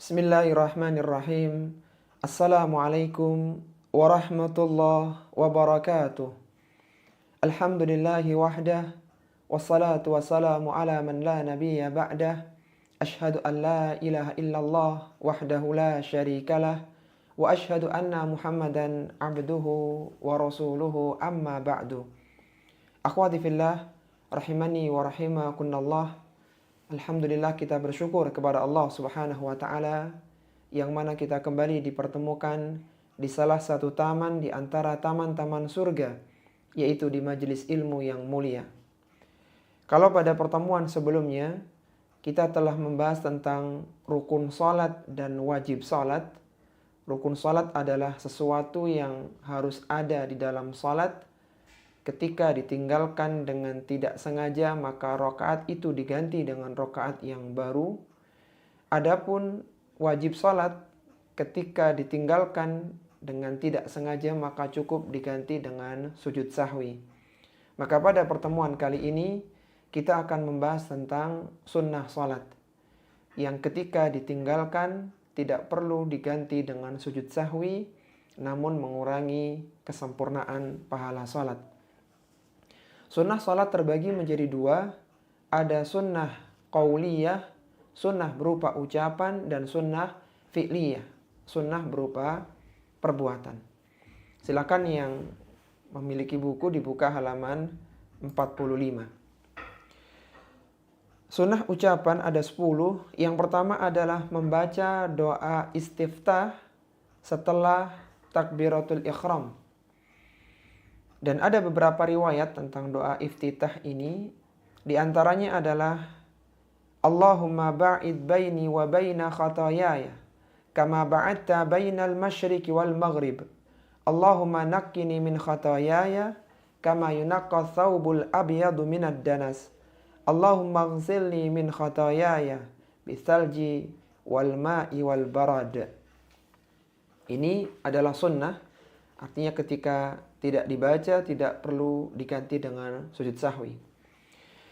Bismillahirrahmanirrahim. Assalamualaikum warahmatullahi wabarakatuh. Alhamdulillahi wahdah. Wassalatu wassalamu ala man la nabiyya ba'dah. Ashhadu an la ilaha illallah wahdahu la syarikalah. Wa ashhadu anna Muhammadan abduhu wa rasuluhu amma ba'du. Akhwati fillah, rahimani wa rahimakunallah. Alhamdulillah, kita bersyukur kepada Allah Subhanahu wa taala yang mana kita kembali dipertemukan di salah satu taman di antara taman-taman surga, yaitu di majelis ilmu yang mulia. Kalau pada pertemuan sebelumnya kita telah membahas tentang rukun salat dan wajib salat. Rukun salat adalah sesuatu yang harus ada di dalam salat. Ketika ditinggalkan dengan tidak sengaja, maka rakaat itu diganti dengan rakaat yang baru. Adapun wajib salat, ketika ditinggalkan dengan tidak sengaja, maka cukup diganti dengan sujud sahwi. Maka pada pertemuan kali ini kita akan membahas tentang sunnah salat, yang ketika ditinggalkan tidak perlu diganti dengan sujud sahwi, namun mengurangi kesempurnaan pahala salat. Sunnah salat terbagi menjadi dua, ada sunnah qauliyah, sunnah berupa ucapan, dan sunnah fi'liyah, sunnah berupa perbuatan. Silakan yang memiliki buku dibuka halaman 45. Sunnah ucapan ada 10. Yang pertama adalah membaca doa istiftah setelah takbiratul ihram. Dan ada beberapa riwayat tentang doa iftitah ini. Di antaranya adalah Allahumma ba'id baini wa baina khatayaya kama ba'adta bainal masyriqi wal maghrib. Allahumma naqqini min khatayaya kama yunaqqa thawbul abyadu minad danas. Allahumma ighsilni min khatayaya bithalji wal ma'i wal barad. Ini adalah sunnah, artinya ketika tidak dibaca, tidak perlu diganti dengan sujud sahwi.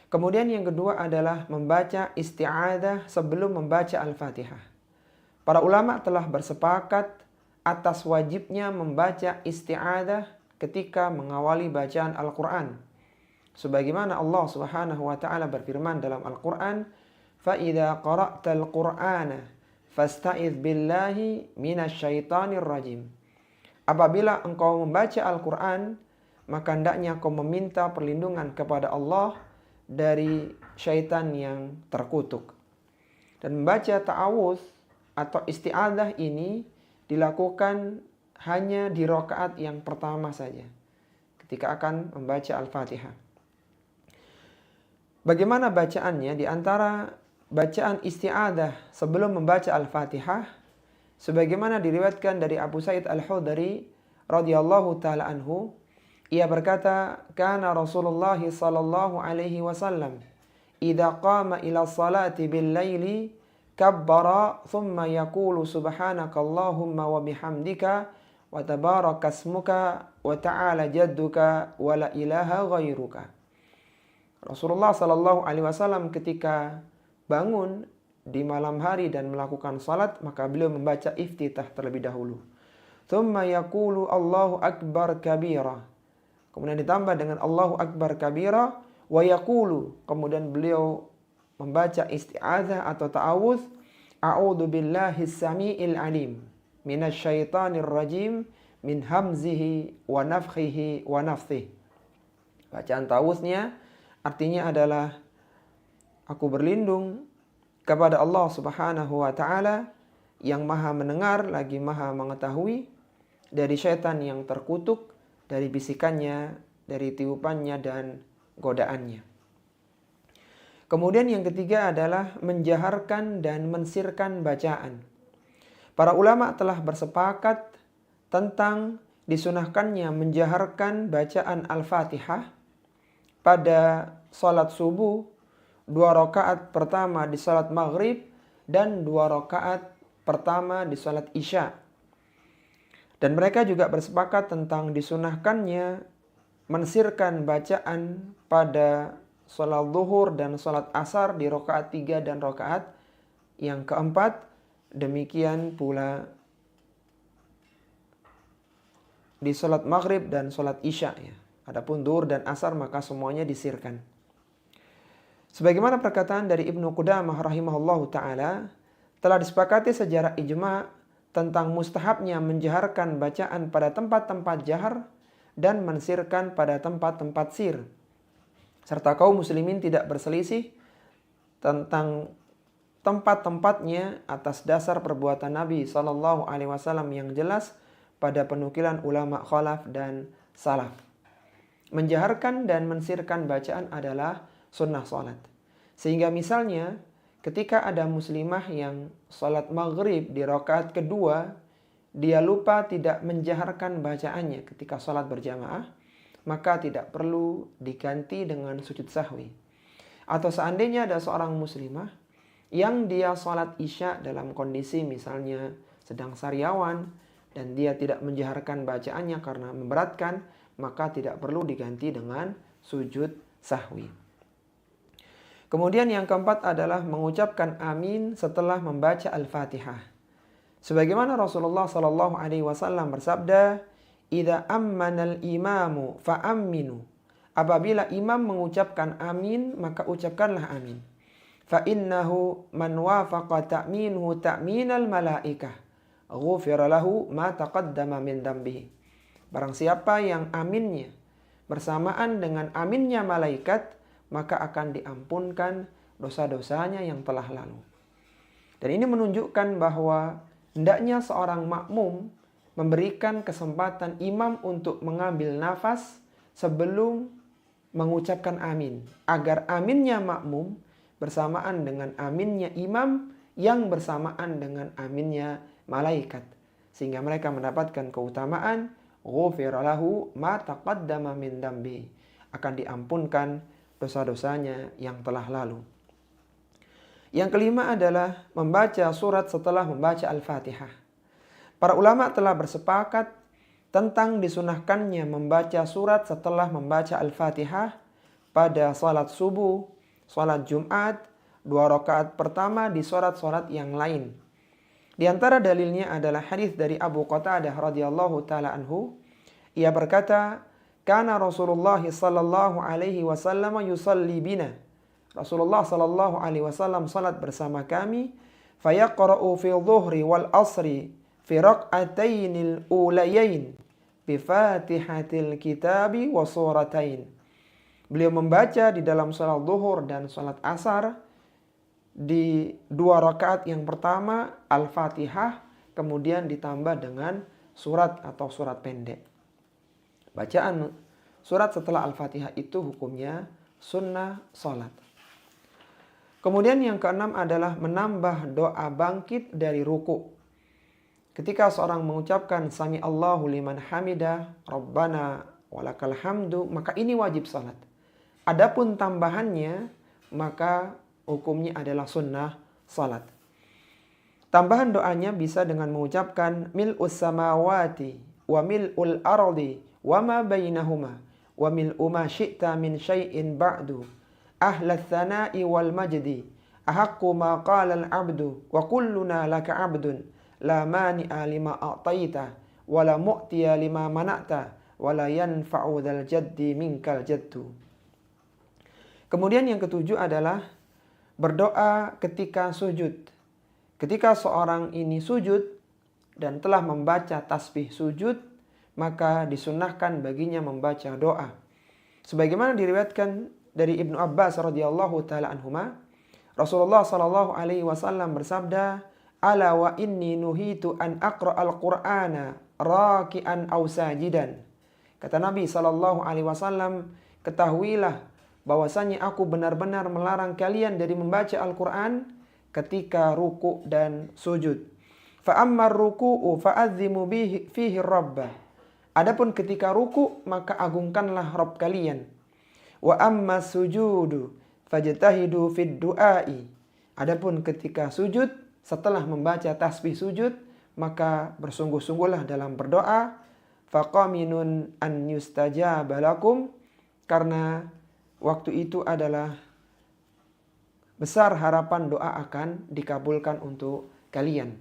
Kemudian yang kedua adalah membaca isti'adzah sebelum membaca Al-Fatihah. Para ulama telah bersepakat atas wajibnya membaca isti'adzah ketika mengawali bacaan Al-Quran. Sebagaimana Allah Subhanahu wa taala berfirman dalam Al-Quran, فَإِذَا قَرَأْتَ الْقُرْآنَ فَاسْتَعِذْ بِاللَّهِ مِنَ الشَّيْطَانِ الرَّجِيمِ. Apabila engkau membaca Al-Quran, maka hendaknya kau meminta perlindungan kepada Allah dari syaitan yang terkutuk. Dan membaca ta'awudz atau isti'adzah ini dilakukan hanya di rakaat yang pertama saja, ketika akan membaca Al-Fatihah. Bagaimana bacaannya? Di antara bacaan isti'adzah sebelum membaca Al-Fatihah, sebagaimana diriwayatkan dari Abu Sa'id Al-Khudri radhiyallahu taala anhu, ia berkata, kana Rasulullah sallallahu alaihi wasallam idza qama ila salati bil laili kabbara thumma yaqulu subhanakallahumma wa bihamdika wa tabarakasmuka wa ta'ala jadduka wa la ilaha ghairuka. Rasulullah sallallahu alaihi wasallam ketika bangun di malam hari dan melakukan salat, maka beliau membaca iftitah terlebih dahulu. Thumma yaqulu Allahu akbar kabira. Kemudian ditambah dengan Allahu akbar kabira wa yaqulu. Kemudian beliau membaca isti'adzah atau ta'awudz, a'udzu billahis samiil alim minasyaitonir rajim min hamzihi wa nafthihi wa nafthihi. Bacaan ta'awudznya artinya adalah aku berlindung kepada Allah Subhanahu wa taala yang Maha mendengar lagi Maha mengetahui dari syaitan yang terkutuk, dari bisikannya, dari tiupannya dan godaannya. Kemudian yang ketiga adalah menjaharkan dan mensirkan bacaan. Para ulama telah bersepakat tentang disunahkannya menjaharkan bacaan Al-Fatihah pada salat subuh, 2 rakaat pertama di salat maghrib, dan 2 rakaat pertama di salat isya. Dan mereka juga bersepakat tentang disunahkannya mensirkan bacaan pada salat zuhur dan salat asar di rakaat 3 dan rakaat yang keempat, Demikian pula di sholat maghrib dan sholat isya ya. Adapun duhur dan asar maka semuanya disirkan. Sebagaimana perkataan dari Ibnu Qudamah rahimahullahu ta'ala, telah disepakati secara ijma' tentang mustahabnya menjaharkan bacaan pada tempat-tempat jahar dan mensirkan pada tempat-tempat sir. Serta kaum muslimin tidak berselisih tentang tempat-tempatnya atas dasar perbuatan Nabi SAW yang jelas pada penukilan ulama khalaf dan salaf. Menjaharkan dan mensirkan bacaan adalah sunnah salat. Sehingga misalnya ketika ada muslimah yang salat maghrib di rakaat kedua, dia lupa tidak menjaharkan bacaannya ketika salat berjamaah, maka tidak perlu diganti dengan sujud sahwi. Atau seandainya ada seorang muslimah yang dia salat isya dalam kondisi misalnya sedang sariawan dan dia tidak menjaharkan bacaannya karena memberatkan, maka tidak perlu diganti dengan sujud sahwi. Kemudian yang keempat adalah mengucapkan amin setelah membaca Al-Fatihah. Sebagaimana Rasulullah SAW bersabda, "Idza ammanal imamu fa'amminu." Apabila imam mengucapkan amin, maka ucapkanlah amin. Fa innahu man wafaqa ta'minhu ta'minal malaikah, ghufira lahu ma taqaddama min dambihi. Barang siapa yang aminnya bersamaan dengan aminnya malaikat, maka akan diampunkan dosa-dosanya yang telah lalu. Dan ini menunjukkan bahwa hendaknya seorang makmum memberikan kesempatan imam untuk mengambil nafas sebelum mengucapkan amin, agar aminnya makmum bersamaan dengan aminnya imam yang bersamaan dengan aminnya malaikat, sehingga mereka mendapatkan keutamaan ghufira lahu ma taqaddama min dambi, akan diampunkan dosa-dosanya yang telah lalu. Yang kelima adalah membaca surat setelah membaca Al-Fatihah. Para ulama telah bersepakat tentang disunahkannya membaca surat setelah membaca Al-Fatihah pada salat subuh, salat Jumat, 2 rakaat pertama di salat-salat yang lain. Di antara dalilnya adalah hadis dari Abu Qatadah radhiyallahu taala anhu. Ia berkata, "Kana Rasulullah sallallahu alaihi wasallam yusalli bina." Rasulullah sallallahu alaihi wasallam salat bersama kami, fayaqra'u fi dhuhri wal asri fi raq'atainil ulayain bi Fatihatil Kitabi wa suratain. Beliau membaca di dalam salat zuhur dan salat asar di 2 rakaat yang pertama Al-Fatihah, kemudian ditambah dengan surat atau surat pendek. Bacaan surat setelah Al-Fatihah itu hukumnya sunnah salat. Kemudian yang keenam adalah menambah doa bangkit dari ruku. Ketika seorang mengucapkan Sami Allahu liman hamidah, Rabbana walakal hamdu, maka ini wajib salat. Adapun tambahannya, maka hukumnya adalah sunnah salat. Tambahan doanya bisa dengan mengucapkan mil'us samawati wa mil'ul ardi wa ma bainahuma wa mil'u ma syi'ta min syai'in ba'du ahla tsana'i wal majdi ahaqqu ma qala al-'abdu wa kulluna laka 'abdun la mani'a lima a'taita wa la mu'tiya lima mana'ta wa la yanfa'u dzal jaddi minkal jaddu. Kemudian yang ketujuh adalah berdoa ketika sujud. Ketika seorang ini sujud dan telah membaca tasbih sujud, maka disunahkan baginya membaca doa. Sebagaimana diriwayatkan dari Ibnu Abbas radhiyallahu taala anhuma, Rasulullah sallallahu alaihi wasallam bersabda, "Ala wa inni nuhitu an aqra'al Qur'ana raki'an aw sajidan." Kata Nabi sallallahu alaihi wasallam, "Ketahuilah bahwasanya aku benar-benar melarang kalian dari membaca Al-Qur'an ketika ruku dan sujud. Fa ammar ruku'u fa'azzimu fihi rabbah." Adapun ketika ruku maka agungkanlah Rabb kalian. Wa amma sujudu fajtahidu fid du'ai. Adapun ketika sujud setelah membaca tasbih sujud, maka bersungguh-sungguhlah dalam berdoa. Faqaminun an yustajaba lakum, karena waktu itu adalah besar harapan doa akan dikabulkan untuk kalian.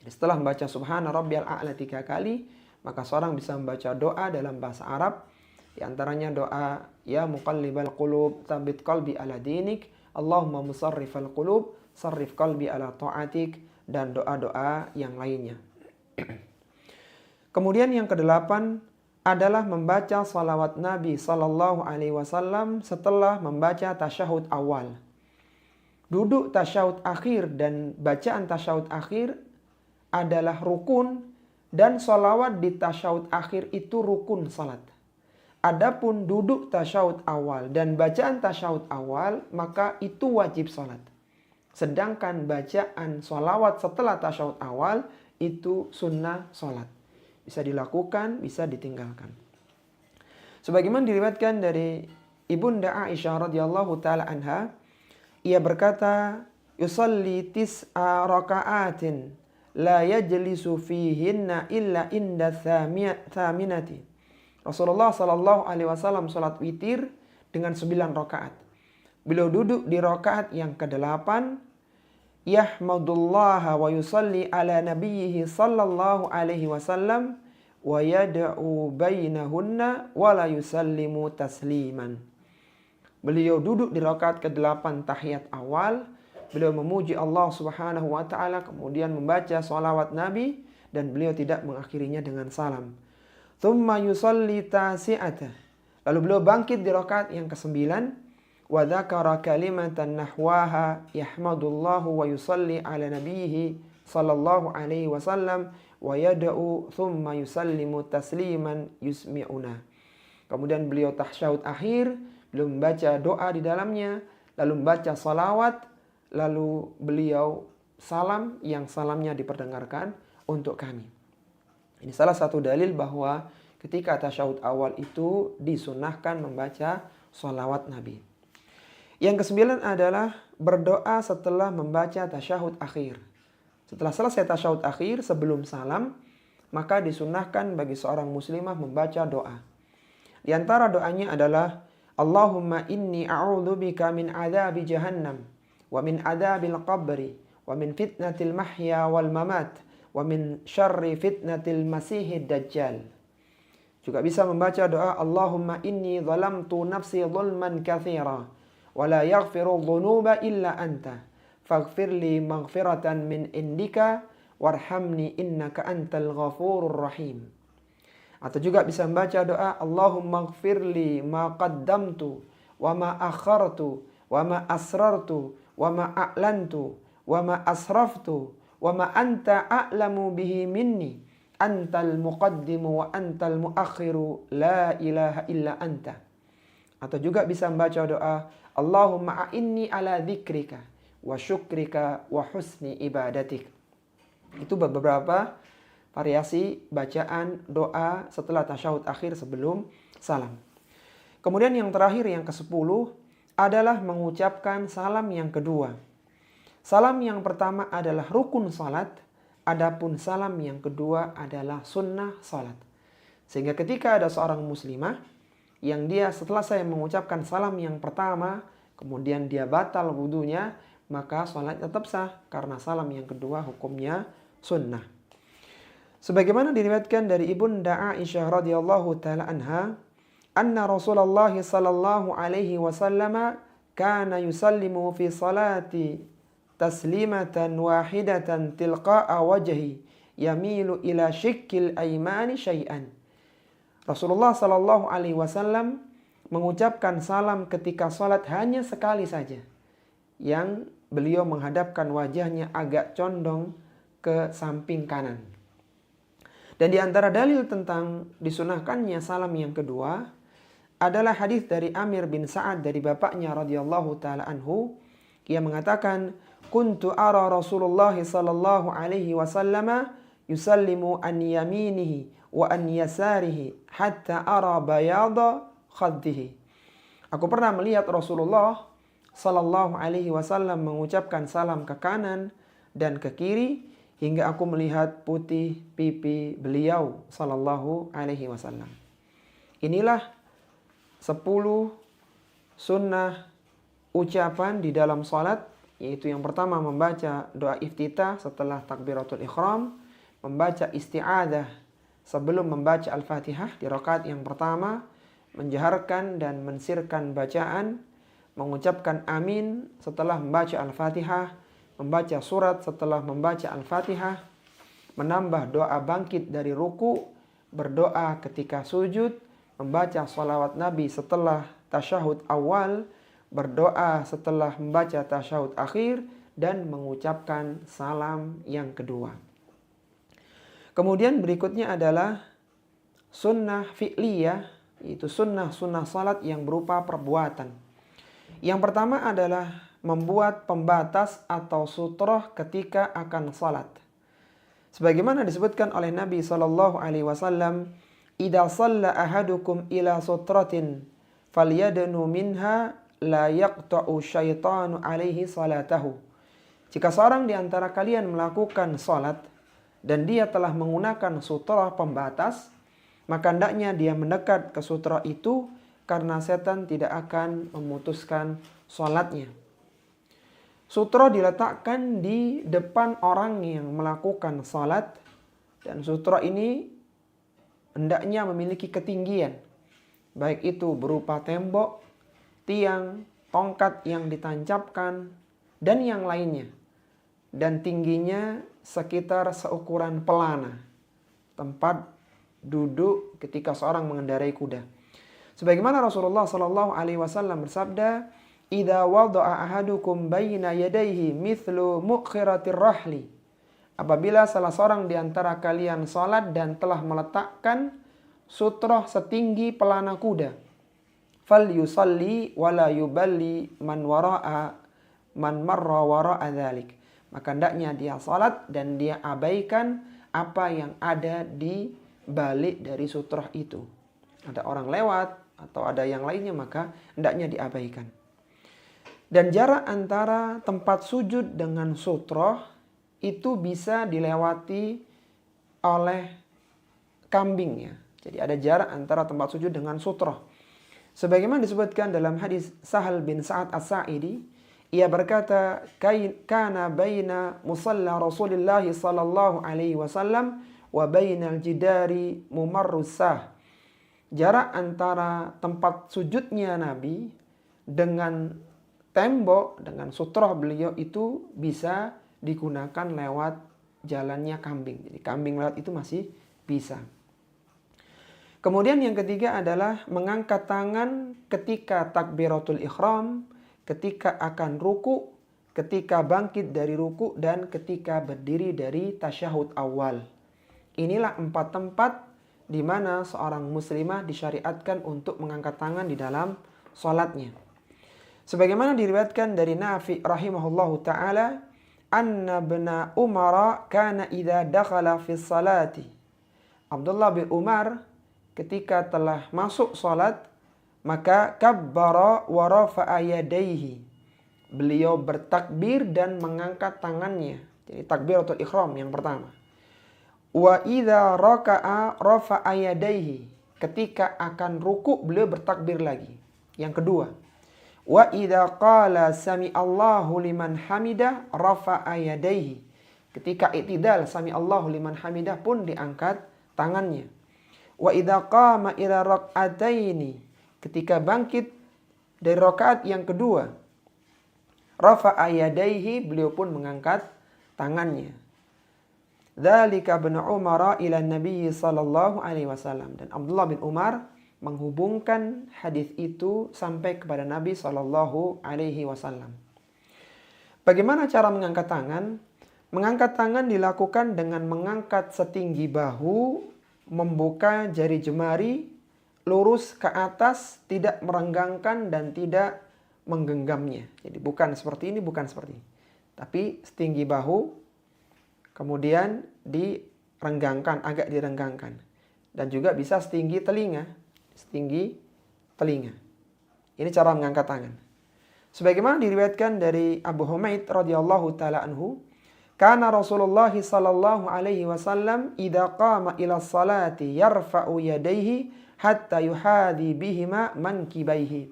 Jadi setelah membaca subhana rabbiyal a'la 3 kali, maka seorang bisa membaca doa dalam bahasa Arab. Di antaranya doa ya muqallibal qulub tsabbit qalbi ala dinik, Allahumma musarrifal qulub sarrif qalbi ala ta'atik, dan doa-doa yang lainnya. Kemudian yang kedelapan adalah membaca salawat Nabi Sallallahu Alaihi Wasallam setelah membaca tasyahud awal. Duduk tasyahud akhir dan bacaan tasyahud akhir adalah rukun, dan salawat di tasyahud akhir itu rukun salat. Adapun duduk tasyahud awal dan bacaan tasyahud awal, maka itu wajib salat. Sedangkan bacaan salawat setelah tasyahud awal itu sunnah salat. Bisa dilakukan, bisa ditinggalkan. Sebagaimana diriwayatkan dari Ibunda Aisyah radhiyallahu taala anha, ia berkata, "Yusalli tis'a raka'atin la yajlisu fihinna illa inda thaminati." Rasulullah sallallahu alaihi wasallam salat witir dengan 9 rakaat. Beliau duduk di rakaat yang ke-8, yahmadullaha wa yusalli ala nabiyhi sallallahu alaihi wasallam wa yad'u bainahunna wa la yusallimu tasliman. Beliau duduk di rakaat ke-8 tahiyat awal, beliau memuji Allah Subhanahu wa taala, kemudian membaca salawat Nabi, dan beliau tidak mengakhirinya dengan salam. Tsumma yusalli tasi'ata. Lalu beliau bangkit di rakaat yang ke-9, wa dzakara kalimatan nahwaha yahmadullahu wa yusalli ala nabiyhi sallallahu alaihi wasallam wa yad'u thumma yusallimu tasliman yusmi'una. Kemudian beliau tasyahud akhir, beliau membaca doa di dalamnya, lalu membaca salawat, lalu beliau salam yang salamnya diperdengarkan untuk kami. Ini salah satu dalil bahwa ketika tasyahud awal itu disunahkan membaca salawat Nabi. Yang ke-9 adalah berdoa setelah membaca tasyahud akhir. Setelah selesai tasyahud akhir sebelum salam, maka disunahkan bagi seorang muslimah membaca doa. Di antara doanya adalah Allahumma inni a'udzubika min adzabi jahannam wa min adzabil qabri wa min fitnatil mahya wal mamat wa min syarri fitnatil masihid dajjal. Juga bisa membaca doa Allahumma inni zalamtu nafsi zulman katsira wa la yaghfiru dhunuba illa anta faghfirli maghfiratan min indika warhamni innaka antal ghafurur rahim. Atau juga bisa membaca doa Allahumma ighfirli ma qaddamtu wa ma akhartu wa ma asrartu wa ma a'lantu wa ma asraftu wa ma anta a'lamu bihi minni antal muqaddimu wa antal muakhiru la ilaha illa anta. Atau juga bisa membaca doa Allahumma a'inni ala dzikrika wa syukrika wa husni ibadatik. Itu beberapa variasi bacaan doa setelah tasyahud akhir sebelum salam. Kemudian yang terakhir, yang ke-10 adalah mengucapkan salam yang kedua. Salam yang pertama adalah rukun salat, adapun salam yang kedua adalah sunnah salat. Sehingga ketika ada seorang muslimah yang dia setelah saya mengucapkan salam yang pertama, kemudian dia batal wudunya, maka salat tetap sah karena salam yang kedua hukumnya sunnah. Sebagaimana diriwayatkan dari Ibunda Aisyah radhiyallahu taala anha, anna Rasulullah sallallahu alaihi wasallam kana yusallimu fi salati taslimatan wahidatan tilqa'a wajhi yamilu ila shikkil aymani syai'an. Rasulullah sallallahu alaihi wasallam mengucapkan salam ketika salat hanya sekali saja, yang beliau menghadapkan wajahnya agak condong ke samping kanan. Dan di antara dalil tentang disunahkannya salam yang kedua adalah hadis dari Amir bin Sa'ad dari bapaknya radhiyallahu taala anhu. Ia mengatakan, "Kuntu ara Rasulullah sallallahu alaihi wasallam yusallimu an yaminihi wa an yasarihi hatta ara bayada khaddihi." Aku pernah melihat Rasulullah sallallahu alaihi wasallam mengucapkan salam ke kanan dan ke kiri hingga aku melihat putih pipi beliau sallallahu alaihi wasallam. Inilah 10 sunnah ucapan di dalam salat yaitu yang pertama membaca doa iftitah setelah takbiratul ihram, membaca isti'adzah sebelum membaca Al-Fatihah di rakaat yang pertama, menjaharkan dan mensirkan bacaan, mengucapkan amin setelah membaca Al-Fatihah, membaca surat setelah membaca Al-Fatihah, menambah doa bangkit dari ruku, berdoa ketika sujud, membaca sholawat Nabi setelah tasyahud awal, berdoa setelah membaca tasyahud akhir, dan mengucapkan salam yang kedua. Kemudian berikutnya adalah sunnah fi'liyah, yaitu sunnah salat yang berupa perbuatan. Yang pertama adalah membuat pembatas atau sutroh ketika akan salat. Sebagaimana disebutkan oleh Nabi SAW, "Idza shalla ahadukum ila sutratin falyadnu minha la yaqta'u syaitanu alaihi salatahu." Jika seorang di antara kalian melakukan salat dan dia telah menggunakan sutroh pembatas, maka hendaknya dia mendekat ke sutroh itu karena setan tidak akan memutuskan salatnya. Sutroh diletakkan di depan orang yang melakukan salat, dan sutroh ini hendaknya memiliki ketinggian, baik itu berupa tembok, tiang, tongkat yang ditancapkan, dan yang lainnya. Dan tingginya sekitar seukuran pelana, tempat duduk ketika seorang mengendarai kuda. Sebagaimana Rasulullah SAW bersabda, "Idza wada'a ahadukum baina yadayhi mithlu mukhiratir rahli." Apabila salah seorang di antara kalian salat dan telah meletakkan sutroh setinggi pelana kuda, fal yusalli wala yuballi man marra wara'a dzalik. Maka hendaknya dia salat dan dia abaikan apa yang ada di balik dari sutroh itu. Ada orang lewat atau ada yang lainnya, maka hendaknya diabaikan. Dan jarak antara tempat sujud dengan sutroh itu bisa dilewati oleh kambing ya. Jadi ada jarak antara tempat sujud dengan sutroh. Sebagaimana disebutkan dalam hadis Sahal bin Sa'ad As-Sa'idi, ia berkata, "Kana baina musalla Rasulullah sallallahu alaihi wasallam wa bainal jidari mumarrusah." Jarak antara tempat sujudnya Nabi dengan tembok, dengan sutroh beliau itu bisa digunakan lewat jalannya kambing. Jadi kambing lewat itu masih bisa. Kemudian yang ketiga adalah mengangkat tangan ketika takbiratul ihram, ketika akan ruku, ketika bangkit dari ruku, dan ketika berdiri dari tasyahud awal. Inilah 4 tempat di mana seorang muslimah disyariatkan untuk mengangkat tangan di dalam salatnya. Sebagaimana diriwayatkan dari Nafi rahimahullahu ta'ala, anna ibna Umar kana idza dakhala fi salati. Abdullah bin Umar ketika telah masuk salat, maka kabbara wa rafa'a yadayhi. Beliau bertakbir dan mengangkat tangannya. Jadi takbiratul ihram yang pertama. Wa idza raka'a rafa'a yadayhi. Ketika akan ruku beliau bertakbir lagi. Yang kedua. Wa idza qala sami'allahu liman hamidah rafa'a yadayhi. Ketika i'tidal sami'allahu liman hamidah pun diangkat tangannya. Wa idza qama ila rak'ataini. Ketika bangkit dari rakaat yang kedua, rafa'a yadayhi, beliau pun mengangkat tangannya. Dzalika ibn Umar ila Nabi sallallahu alaihi wasallam. Dan Abdullah bin Umar menghubungkan hadis itu sampai kepada Nabi sallallahu alaihi wasallam. Bagaimana cara mengangkat tangan? Mengangkat tangan dilakukan dengan mengangkat setinggi bahu, membuka jari jemari lurus ke atas, tidak merenggangkan dan tidak menggenggamnya. Jadi bukan seperti ini, bukan seperti ini. Tapi setinggi bahu, kemudian direnggangkan, agak direnggangkan. Dan juga bisa setinggi telinga. Setinggi telinga. Ini cara mengangkat tangan. Sebagaimana diriwayatkan dari Abu Humaid radhiyallahu taala anhu, kana Rasulullah sallallahu alaihi wasallam idza qama ila salati yarfa'u yadayhi hatta yuhadi bihima mankibaihi.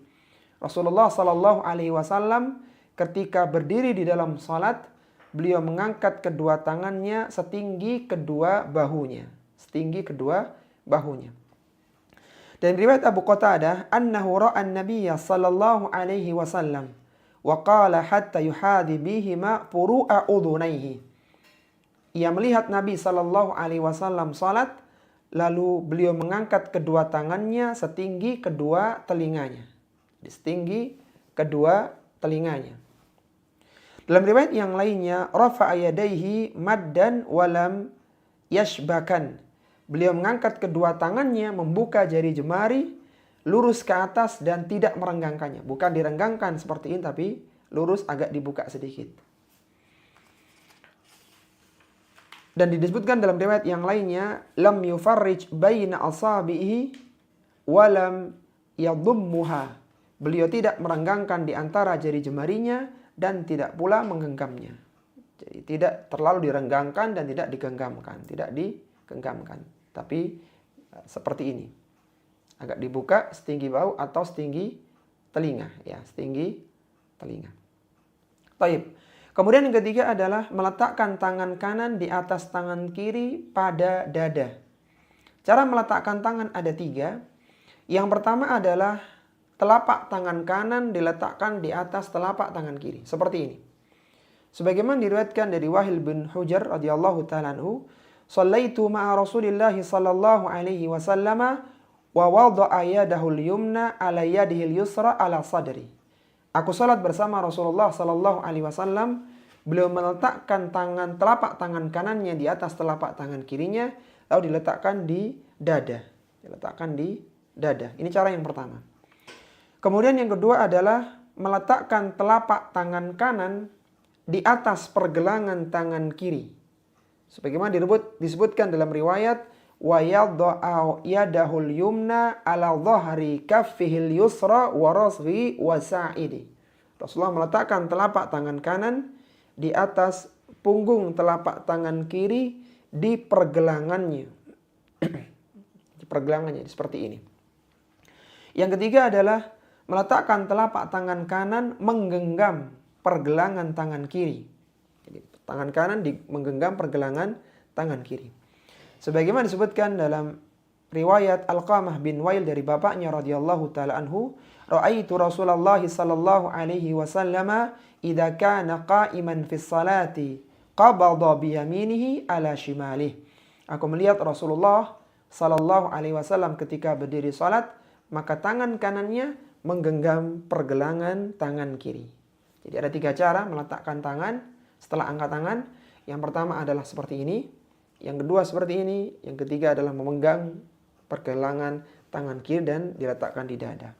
Rasulullah sallallahu alaihi wasallam ketika berdiri di dalam salat, beliau mengangkat kedua tangannya setinggi kedua bahunya. Setinggi kedua bahunya. Dan riwayat Abu Qatadah, annahu ra'a an-nabiyya sallallahu alaihi wasallam wa qala hatta yuhadhi bihima furu'a udhunaihi. Ia melihat Nabi sallallahu alaihi wasallam salat, lalu beliau mengangkat kedua tangannya setinggi kedua telinganya. Setinggi kedua telinganya. Dalam riwayat yang lainnya, rafa'a yadayhi maddan walam yashbakan. Beliau mengangkat kedua tangannya, membuka jari jemari, lurus ke atas dan tidak merenggangkannya. Bukan direnggangkan seperti ini, tapi lurus agak dibuka sedikit. Dan disebutkan dalam riwayat yang lainnya, lam yufarrij baina asabihi walam yadhummuha. Beliau tidak merenggangkan di antara jari jemarinya dan tidak pula menggenggamnya. Jadi tidak terlalu direnggangkan dan tidak digenggamkan, tidak digenggamkan. Tapi seperti ini. Agak dibuka setinggi bahu atau setinggi telinga, ya, setinggi telinga. Baik. Kemudian yang ketiga adalah meletakkan tangan kanan di atas tangan kiri pada dada. Cara meletakkan tangan ada 3. Yang pertama adalah telapak tangan kanan diletakkan di atas telapak tangan kiri. Seperti ini. Sebagaimana diriwayatkan dari Wahil bin Hujar radhiyallahu ta'ala anhu, "Shallaitu ma'a Rasulillah sallallahu alaihi wasallam wa wada'a yadahu al-yumna 'ala yadihi al-yusra 'ala sadri." Aku salat bersama Rasulullah sallallahu alaihi wasallam. Beliau meletakkan telapak tangan kanannya di atas telapak tangan kirinya, lalu diletakkan di dada. Diletakkan di dada. Ini cara yang pertama. Kemudian yang kedua adalah meletakkan telapak tangan kanan di atas pergelangan tangan kiri. Sebagaimana disebutkan dalam riwayat, wa yadha'u yadahul yumna ala dhahri kaffihil yusra wa rasghi wa sa'idi. Rasulullah meletakkan telapak tangan kanan di atas punggung telapak tangan kiri di pergelangannya. Di pergelangannya seperti ini. Yang ketiga adalah meletakkan telapak tangan kanan menggenggam pergelangan tangan kiri. Jadi tangan kanan menggenggam pergelangan tangan kiri. Sebagaimana disebutkan dalam riwayat Alqamah bin Wail dari bapaknya radhiyallahu taala anhu, ra'aitu Rasulullah sallallahu alaihi wasallam idza kana qa'iman fi sholati qabada bi yaminihi ala shimalihi. Aku melihat Rasulullah sallallahu alaihi wasallam ketika berdiri salat, maka tangan kanannya menggenggam pergelangan tangan kiri. Jadi ada 3 cara meletakkan tangan setelah angkat tangan. Yang pertama adalah seperti ini. Yang kedua seperti ini. Yang ketiga adalah memegang pergelangan tangan kiri dan diletakkan di dada.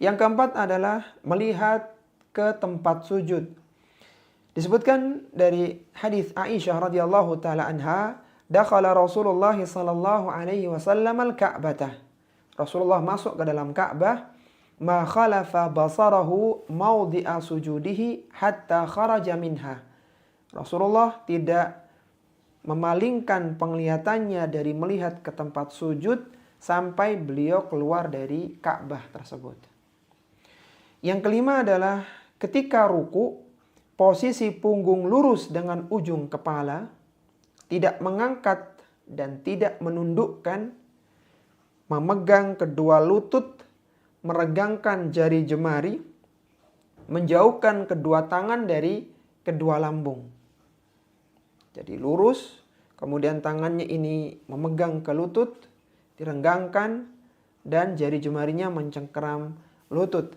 Yang keempat adalah melihat ke tempat sujud. Disebutkan dari hadis Aisyah radhiyallahu taala anha, dakhala Rasulullah sallallahu alaihi wasallam al-Ka'bah. Rasulullah masuk ke dalam Ka'bah, ma khalafa basarahu mawdi'a sujudihi hatta kharaja minha. Rasulullah tidak memalingkan penglihatannya dari melihat ke tempat sujud sampai beliau keluar dari Ka'bah tersebut. Yang kelima adalah ketika ruku, posisi punggung lurus dengan ujung kepala, tidak mengangkat dan tidak menundukkan, memegang kedua lutut, meregangkan jari jemari, menjauhkan kedua tangan dari kedua lambung. Jadi lurus, kemudian tangannya ini memegang ke lutut, direnggangkan, dan jari jemarinya mencengkeram lutut.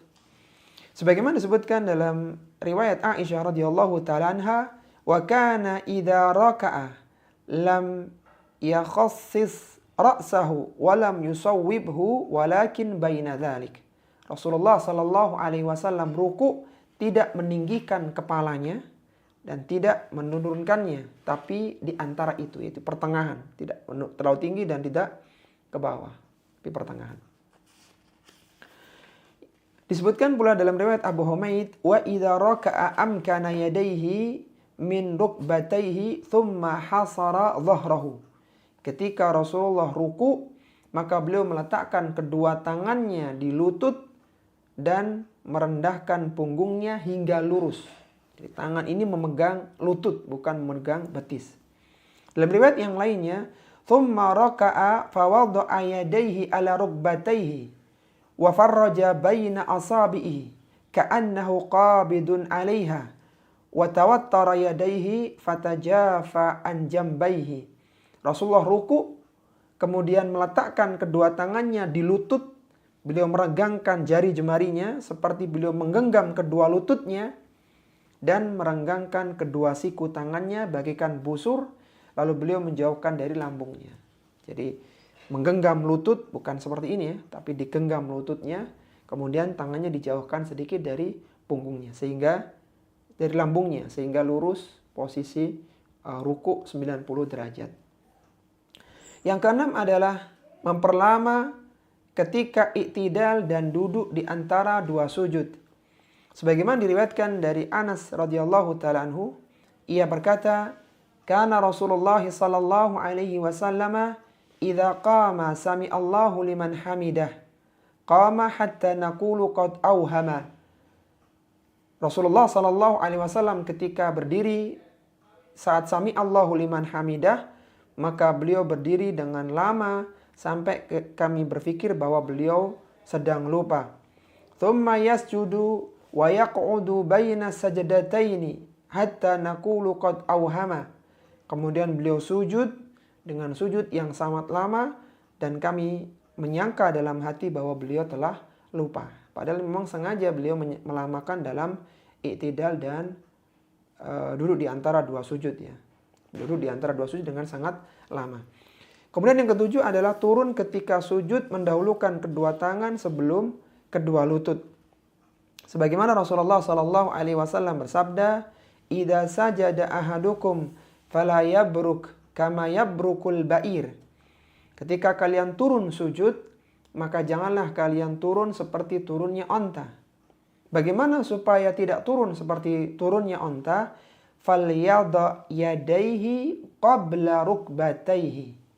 Sebagaimana disebutkan dalam riwayat Aisyah radhiyallahu taala anha, wa kana idza raka'a lam yakhassis ra'sahu wa lam yusawwibhu walakin baina dzalik. Rasulullah sallallahu alaihi wasallam ruku tidak meninggikan kepalanya dan tidak menurunkannya, tapi di antara itu, yaitu pertengahan, tidak terlalu tinggi dan tidak ke bawah, di pertengahan. Disebutkan pula dalam riwayat Abu Humaid, wa idza raka'a amkana yadayhi min rukbatayhi thumma hasara dhahrahu. Ketika Rasulullah ruku, maka beliau meletakkan kedua tangannya di lutut dan merendahkan punggungnya hingga lurus. Jadi tangan ini memegang lutut, bukan memegang betis. Dalam riwayat yang lainnya, thumma raka'a fawadda'a yadayhi ala rukbatayhi wa farraja baina asabihi ka'annahu qabidun 'alaiha wa tawattara yadayhi fatajafa an jambayhi. Rasulullah ruku, kemudian meletakkan kedua tangannya di lutut. Beliau meregangkan jari jemarinya seperti beliau menggenggam kedua lututnya dan merenggangkan kedua siku tangannya bagaikan busur, lalu beliau menjauhkan dari lambungnya. Jadi menggenggam lutut bukan seperti ini ya, tapi digenggam lututnya, kemudian tangannya dijauhkan sedikit dari punggungnya sehingga dari lambungnya sehingga lurus posisi ruku 90 derajat. Yang keenam adalah memperlama ketika iktidal dan duduk di antara dua sujud. Sebagaimana diriwayatkan dari Anas radhiyallahu taala anhu, ia berkata, "Kana Rasulullah sallallahu alaihi wasallam idza qama sami Allahu liman hamidah, qama hatta naqulu qad auhama." Rasulullah sallallahu alaihi wasallam ketika berdiri saat sami Allahu liman hamidah, maka beliau berdiri dengan lama sampai kami berpikir bahwa beliau sedang lupa. Thumma yasjudu wa yaq'udu baina sajdataini hatta naqulu qad auhama. Kemudian beliau sujud dengan sujud yang sangat lama dan kami menyangka dalam hati bahwa beliau telah lupa. Padahal memang sengaja beliau melamakan dalam iktidal dan duduk di antara dua sujud ya. Duduk di antara dua sujud dengan sangat lama. Kemudian yang ketujuh adalah turun ketika sujud mendahulukan kedua tangan sebelum kedua lutut. Sebagaimana Rasulullah sallallahu alaihi wasallam bersabda, "Idza sajada ahadukum fala yabruk kama yabrukul ba'ir." Ketika kalian turun sujud, maka janganlah kalian turun seperti turunnya onta. Bagaimana supaya tidak turun seperti turunnya onta? Falyadha yadayhi qabla rukbatayhi.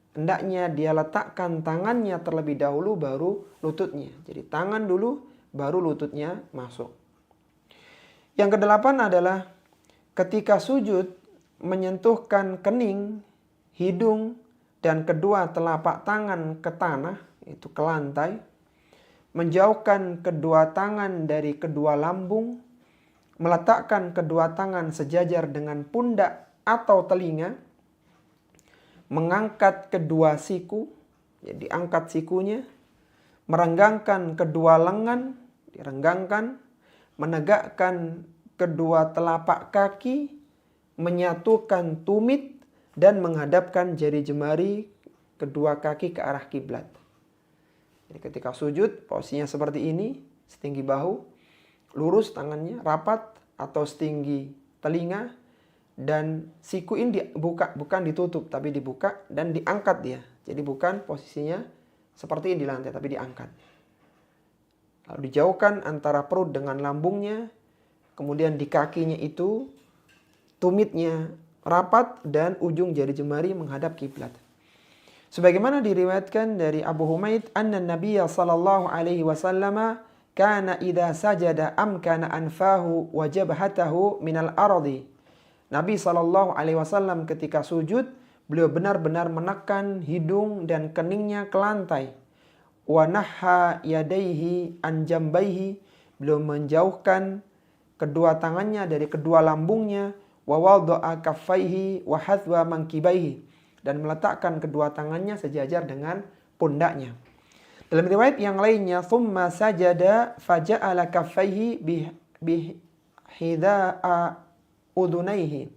Hendaknya dia letakkan tangannya terlebih dahulu baru lututnya. Jadi tangan dulu baru lututnya masuk. Yang kedelapan adalah ketika sujud menyentuhkan kening, hidung, dan kedua telapak tangan ke tanah, itu ke lantai. Menjauhkan kedua tangan dari kedua lambung. Meletakkan kedua tangan sejajar dengan pundak atau telinga. Mengangkat kedua siku, jadi angkat sikunya, merenggangkan kedua lengan, direnggangkan, menegakkan kedua telapak kaki, menyatukan tumit, dan menghadapkan jari jemari kedua kaki ke arah kiblat. Jadi ketika sujud, posisinya seperti ini, setinggi bahu, lurus tangannya, rapat atau setinggi telinga, dan siku ini dibuka, bukan ditutup, tapi dibuka dan diangkat dia. Jadi bukan posisinya seperti ini di lantai, tapi diangkat. Lalu dijauhkan antara perut dengan lambungnya. Kemudian di kakinya itu, tumitnya rapat dan ujung jari jemari menghadap kiblat. Sebagaimana diriwayatkan dari Abu Humaid, anna Nabiya sallallahu alaihi wasallam kana idza sajada amkana anfahu wa jabhatahu minal ardi. Nabi SAW ketika sujud, beliau benar-benar menekan hidung dan keningnya ke lantai. Wa nahha yadaihi an jambaihi, beliau menjauhkan kedua tangannya dari kedua lambungnya. Wa wada'a kaffaihi wa hadwa mankibaihi, dan meletakkan kedua tangannya sejajar dengan pundaknya. Dalam riwayat yang lainnya, thumma sajada faja'ala kaffaihi bihida'a udunaihi.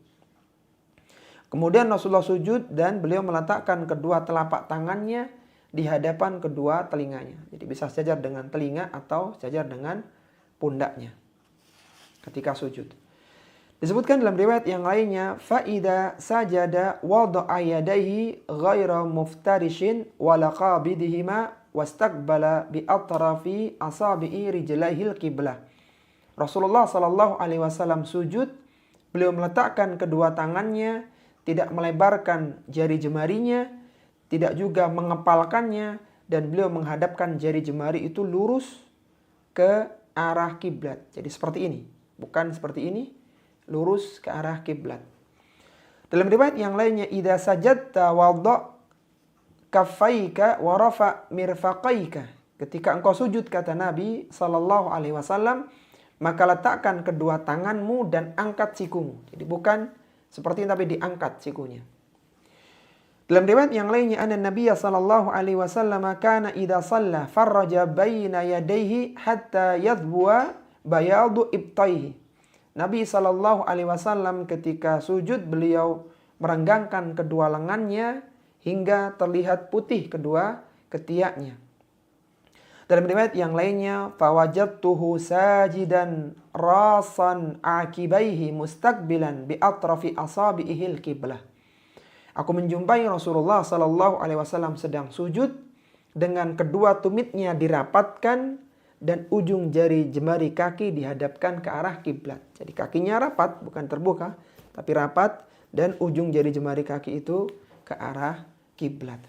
Kemudian Rasulullah sujud dan beliau meletakkan kedua telapak tangannya di hadapan kedua telinganya. Jadi bisa sejajar dengan telinga atau sejajar dengan pundaknya ketika sujud. Disebutkan dalam riwayat yang lainnya, faida sajada wada'a yadayhi ghaira muftarishin wala qabidihima wastaqbala bi atrafi asabi'i rijlaihil qiblah. Rasulullah sallallahu alaihi wasallam sujud. Beliau meletakkan kedua tangannya, tidak melebarkan jari jemarinya, tidak juga mengepalkannya, dan beliau menghadapkan jari jemari itu lurus ke arah kiblat. Jadi seperti ini, bukan seperti ini, lurus ke arah kiblat. Dalam riwayat yang lainnya, idza sajadta wadha kaffaika wa rafa mirfaqaika. Ketika engkau sujud, kata Nabi sallallahu alaihi wasallam, maka letakkan kedua tanganmu dan angkat sikumu. Jadi bukan seperti ini, tapi diangkat sikunya. Dalam riwayat yang lainnya, anna Nabi sallallahu alaihi wasallam kana idza shalla farraja baina yadayhi hatta yadhbuwa bayadu ibtaihi. Nabi sallallahu alaihi wasallam ketika sujud, beliau merenggangkan kedua lengannya hingga terlihat putih kedua ketiaknya. Dalam riwayat yang lainnya, fawajadtuhu sajidan rasan akibaihi mustaqbilan bi atrafi asabi'ihil qiblah. Aku menjumpai Rasulullah sallallahu alaihi wasallam sedang sujud dengan kedua tumitnya dirapatkan dan ujung jari jemari kaki dihadapkan ke arah kiblat. Jadi kakinya rapat, bukan terbuka, tapi rapat, dan ujung jari jemari kaki itu ke arah kiblat.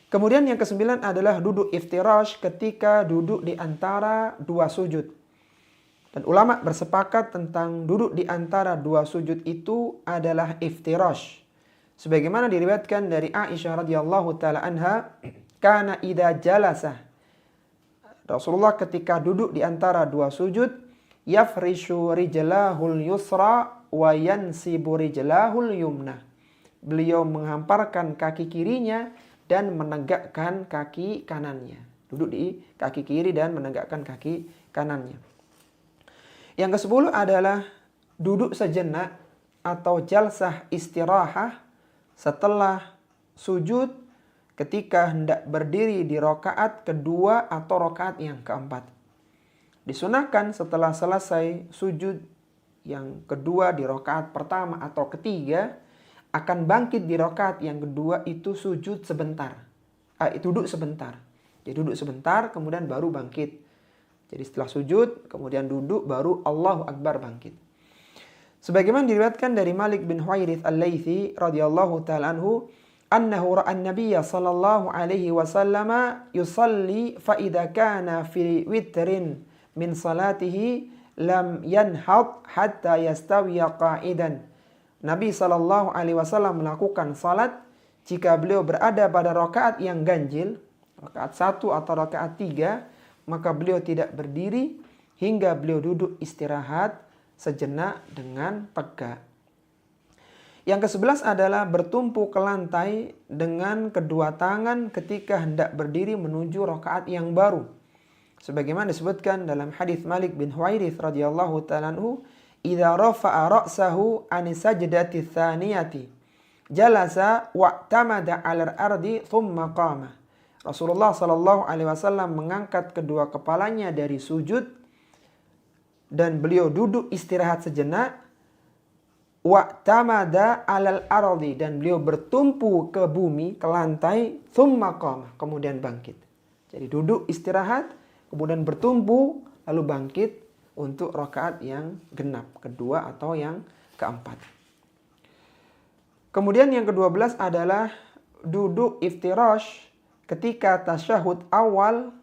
Kemudian yang kesembilan adalah duduk iftirash ketika duduk di antara dua sujud. Dan ulama bersepakat tentang duduk di antara dua sujud itu adalah iftirash. Sebagaimana diriwayatkan dari Aisyah radhiyallahu taala anha, kana idza jalasa, Rasulullah ketika duduk di antara dua sujud, yafrishu rijlahul yusra wa yansibu rijlahul yumna. Beliau menghamparkan kaki kirinya dan menegakkan kaki kanannya. Duduk di kaki kiri dan menegakkan kaki kanannya. Yang ke-10 adalah duduk sejenak atau jalsah istirahah setelah sujud ketika hendak berdiri di rakaat kedua atau rakaat yang keempat. Disunahkan setelah selesai sujud yang kedua di rakaat pertama atau ketiga, akan bangkit di rakaat yang kedua itu sujud sebentar. Duduk sebentar. Jadi duduk sebentar kemudian baru bangkit. Jadi setelah sujud kemudian duduk baru Allahu Akbar bangkit. Sebagaimana diriwayatkan dari Malik bin Huwairits Al-Laitsi radhiyallahu ta'ala anhu, annahu ra'a an-nabiy sallallahu alaihi wasallam yusalli fa idza kana fi witrin min salatihi lam yanhad hatta yastawiya qa'idan. Nabi sallallahu alaihi wasallam melakukan salat jika beliau berada pada rakaat yang ganjil, rakaat 1 atau rakaat 3, maka beliau tidak berdiri hingga beliau duduk istirahat sejenak dengan tegak. Yang ke-11 adalah bertumpu ke lantai dengan kedua tangan ketika hendak berdiri menuju rakaat yang baru. Sebagaimana disebutkan dalam hadis Malik bin Huwairits radhiyallahu ta'ala anhu, idza rafa'a ra'sahu an sajdati tsaniyati jalasa wa'tamada 'alal ardi thumma qama. Rasulullah sallallahu alaihi wasallam mengangkat kedua kepalanya dari sujud dan beliau duduk istirahat sejenak, wa'tamada 'alal ardi, dan beliau bertumpu ke bumi, ke lantai, thumma qama, kemudian bangkit. Jadi duduk istirahat, kemudian bertumpu, lalu bangkit untuk rakaat yang genap, kedua atau yang keempat. Kemudian yang ke-12 adalah duduk iftirash ketika tasyahud awal,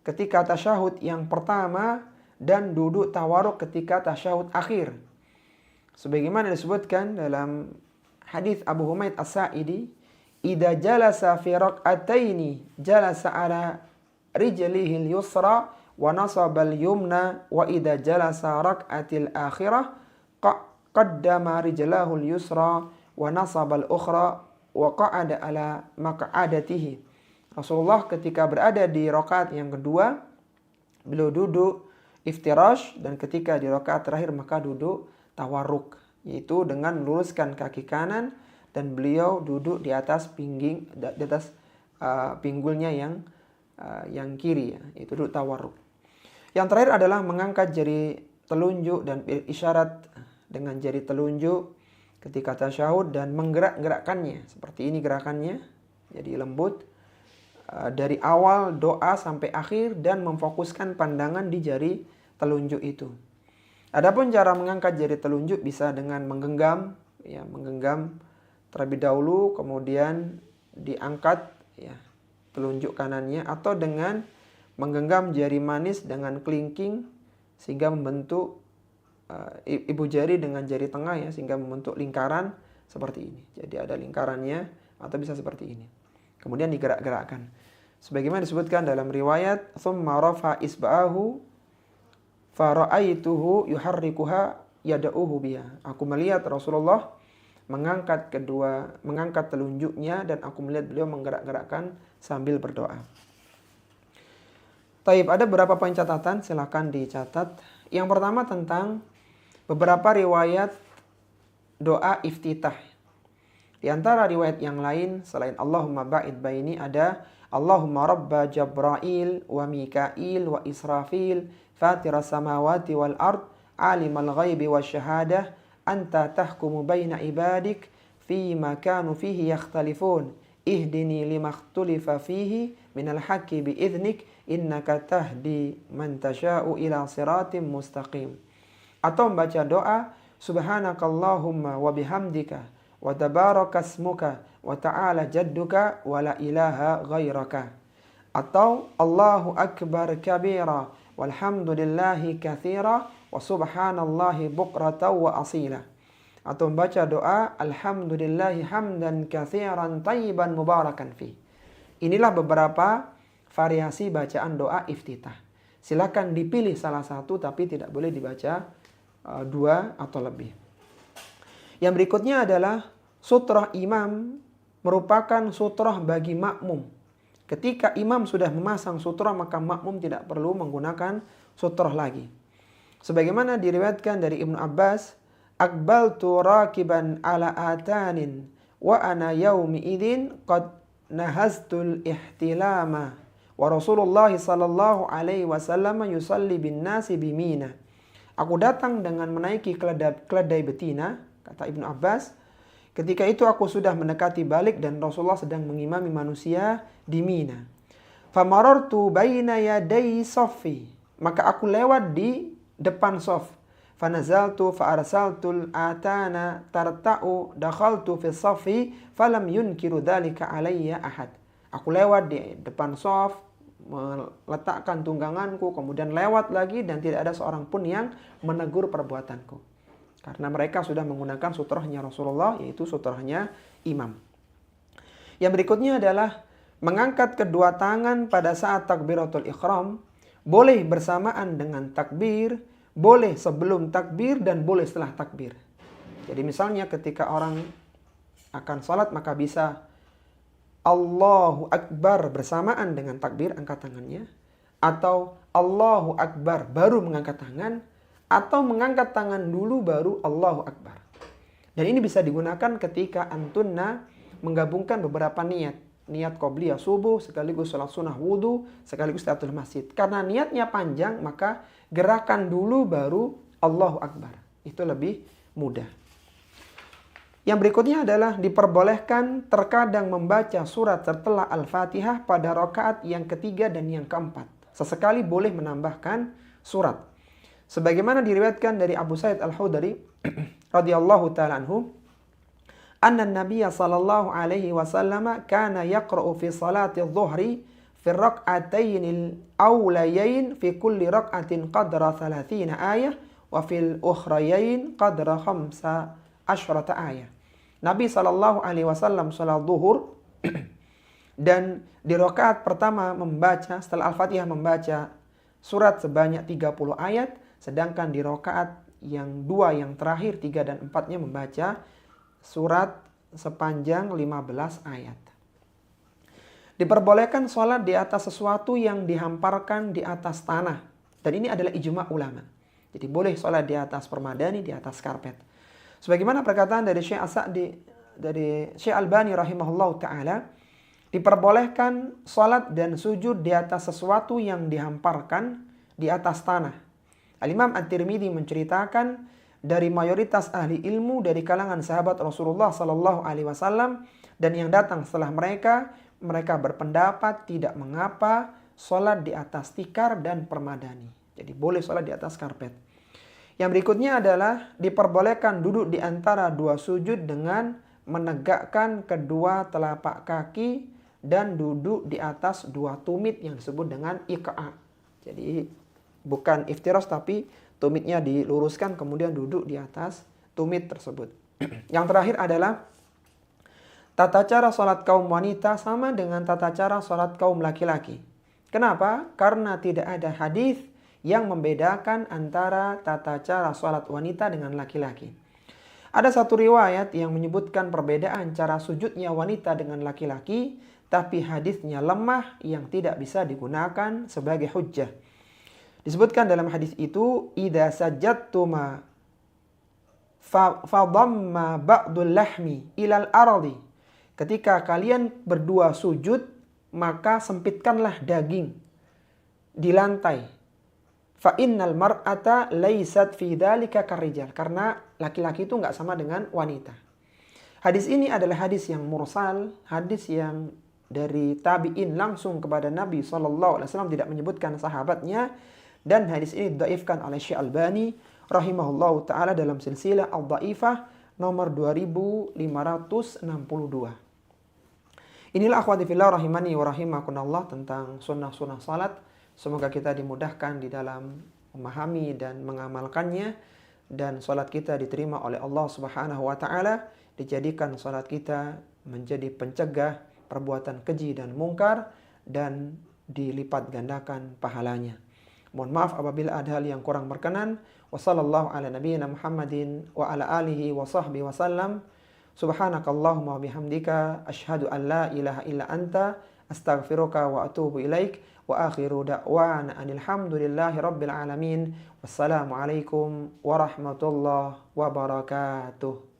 ketika tasyahud yang pertama, dan duduk tawaruk ketika tasyahud akhir. Sebagaimana disebutkan dalam hadis Abu Humaid As-Sa'idi, idza jalasa fi rak'ataini jalasa ala rijlihi al-yusra wa nasaba al-yumna, wa idza jalasa rak'atil akhirah qaddama rijlahu al-yusra wa nasaba al-ukhra wa qa'ada ala maq'adatihi. Rasulullah ketika berada di rakaat yang kedua, beliau duduk iftirash, dan ketika di rakaat terakhir maka duduk tawarruk, yaitu dengan meluruskan kaki kanan dan beliau duduk di atas pinggulnya yang kiri, yaitu duduk tawarruk. Yang terakhir adalah mengangkat jari telunjuk dan isyarat dengan jari telunjuk ketika tasyahud dan menggerak-gerakkannya. Seperti ini gerakannya, jadi lembut dari awal doa sampai akhir dan memfokuskan pandangan di jari telunjuk itu. Adapun cara mengangkat jari telunjuk bisa dengan menggenggam, menggenggam terlebih dahulu, kemudian diangkat telunjuk kanannya, atau dengan menggenggam jari manis dengan kelingking sehingga membentuk ibu jari dengan jari tengah ya, sehingga membentuk lingkaran seperti ini. Jadi ada lingkarannya atau bisa seperti ini. Kemudian digerak-gerakkan. Sebagaimana disebutkan dalam riwayat, "Tsumma rafa isba'ahu fara'aituhu yuharrikuha yada'uhu biha." Aku melihat Rasulullah mengangkat telunjuknya dan aku melihat beliau menggerak-gerakkan sambil berdoa. Taib, ada beberapa poin catatan, silakan dicatat. Yang pertama tentang beberapa riwayat doa iftitah. Di antara riwayat yang lain selain Allahumma ba'id baini ada Allahumma rabba Jabrail wa Mikail wa Israfil fatiras samawati wal ard alimal ghaibi wa syahadah anta tahkumu baina ibadik fima kanu fihi yakhtalifun ihdini limakhtulifa fihi minal haqqi biidhnik innaka tahdi man tasha'u ila siratim mustaqim. Atau membaca doa subhanakallahumma wa bihamdika wa tabarakasmuka wa ta'ala jadduka wa la ilaha ghairaka. Atau Allahu akbar kabira walhamdulillahi kathira wa subhanallahi bukratan wa asila. Atau membaca doa alhamdulillahi hamdan kathiran tayyiban mubarakan fi. Inilah beberapa variasi bacaan doa iftitah. Silakan dipilih salah satu, tapi tidak boleh dibaca dua atau lebih. Yang berikutnya adalah sutrah imam merupakan sutrah bagi makmum. Ketika imam sudah memasang sutrah, maka makmum tidak perlu menggunakan sutrah lagi. Sebagaimana diriwayatkan dari Ibnu Abbas, "Aqbaltu rakiban ala atanin wa ana yaumi idzin qad nahaztul ihtilama wa Rasulullah sallallahu alaihi wasallam yusalli bin nasi bimina." Aku datang dengan menaiki keledai betina, kata Ibnu Abbas. Ketika itu aku sudah mendekati balik dan Rasulullah sedang mengimami manusia di Mina. Famarartu baina yaday saffi. Maka aku lewat di depan shaf. Fanazaltu fa'arsaltul atana tarta'u dakhaltu fi saffi falam yunkiru dhalika alayya ahad. Aku lewat di depan shaf, meletakkan tungganganku, kemudian lewat lagi dan tidak ada seorang pun yang menegur perbuatanku. Karena mereka sudah menggunakan sutrahnya Rasulullah, yaitu sutrahnya imam. Yang berikutnya adalah mengangkat kedua tangan pada saat takbiratul ihram. Boleh bersamaan dengan takbir, boleh sebelum takbir, dan boleh setelah takbir. Jadi misalnya ketika orang akan sholat, maka bisa Allahu Akbar bersamaan dengan takbir, angkat tangannya. Atau Allahu Akbar baru mengangkat tangan. Atau mengangkat tangan dulu baru Allahu Akbar. Dan ini bisa digunakan ketika antunna menggabungkan beberapa niat. Niat qobliyah subuh, sekaligus sholat sunnah wudhu, sekaligus tahiyatul masjid. Karena niatnya panjang, maka gerakan dulu baru Allahu Akbar. Itu lebih mudah. Yang berikutnya adalah diperbolehkan terkadang membaca surat setelah Al-Fatihah pada rakaat yang ketiga dan yang keempat. Sesekali boleh menambahkan surat. Sebagaimana diriwayatkan dari Abu Sa'id Al-Khudri radhiyallahu ta'ala anhu, anna Nabiyya sallallahu alaihi wasallam kana yaqra'u fi salati adh-dhuhri fi rak'atayn al-awlayayn fi kulli rak'atin qadra 30 ayah wa fil ukhrayayn qadra 15 ayah. Nabi sallallahu alaihi wasallam salat zuhur dan di rakaat pertama membaca setelah Al-Fatihah membaca surat sebanyak 30 ayat. Sedangkan di rakaat yang dua yang terakhir 3 dan 4-nya membaca surat sepanjang 15 ayat. Diperbolehkan sholat di atas sesuatu yang dihamparkan di atas tanah. Dan ini adalah ijma' ulama. Jadi boleh sholat di atas permadani, di atas karpet. Sebagaimana perkataan dari Syekh As-Sa'di, dari Syekh Albani rahimahullah ta'ala, diperbolehkan sholat dan sujud di atas sesuatu yang dihamparkan di atas tanah. Al-Imam At-Tirmidzi menceritakan dari mayoritas ahli ilmu dari kalangan sahabat Rasulullah sallallahu alaihi wasallam dan yang datang setelah mereka berpendapat tidak mengapa sholat di atas tikar dan permadani. Jadi boleh sholat di atas karpet. Yang berikutnya adalah diperbolehkan duduk di antara dua sujud dengan menegakkan kedua telapak kaki dan duduk di atas 2 tumit yang disebut dengan iqa'. Jadi bukan iftiras tapi tumitnya diluruskan kemudian duduk di atas tumit tersebut. Yang terakhir adalah tata cara sholat kaum wanita sama dengan tata cara sholat kaum laki-laki. Kenapa? Karena tidak ada hadis yang membedakan antara tata cara sholat wanita dengan laki-laki. Ada satu riwayat yang menyebutkan perbedaan cara sujudnya wanita dengan laki-laki, tapi hadisnya lemah yang tidak bisa digunakan sebagai hujjah. Disebutkan dalam hadis itu, idza sajadtuma fadamma ba'dul lahmi ilal ardi. Ketika kalian berdua sujud, maka sempitkanlah daging di lantai. Fa innal mar'ata laysat fi dzalika karijal. Karena laki-laki itu enggak sama dengan wanita. Hadis ini adalah hadis yang mursal, hadis yang dari tabi'in langsung kepada Nabi SAW, tidak menyebutkan sahabatnya. Dan hadis ini dhaifkan oleh Syekh Albani rahimahullahu ta'ala dalam silsilah al-dhaifah nomor 2562. Inilah akhwati fillah rahimani wa rahimakunallah tentang sunnah-sunnah salat. Semoga kita dimudahkan di dalam memahami dan mengamalkannya. Dan salat kita diterima oleh Allah subhanahu wa ta'ala. Dijadikan salat kita menjadi pencegah perbuatan keji dan mungkar. Dan dilipat gandakan pahalanya. Mohon maaf apabila ada hal yang kurang berkenan. Wassallallahu ala nabiyyina Muhammadin wa ala alihi wa sahbihi wasallam. Subhanakallahumma bihamdika asyhadu an la ilaha illa anta astaghfiruka wa atubu ilaik. Wa akhiru da'wana anil hamdulillahi rabbil alamin. Wassalamu alaikum warahmatullahi wabarakatuh.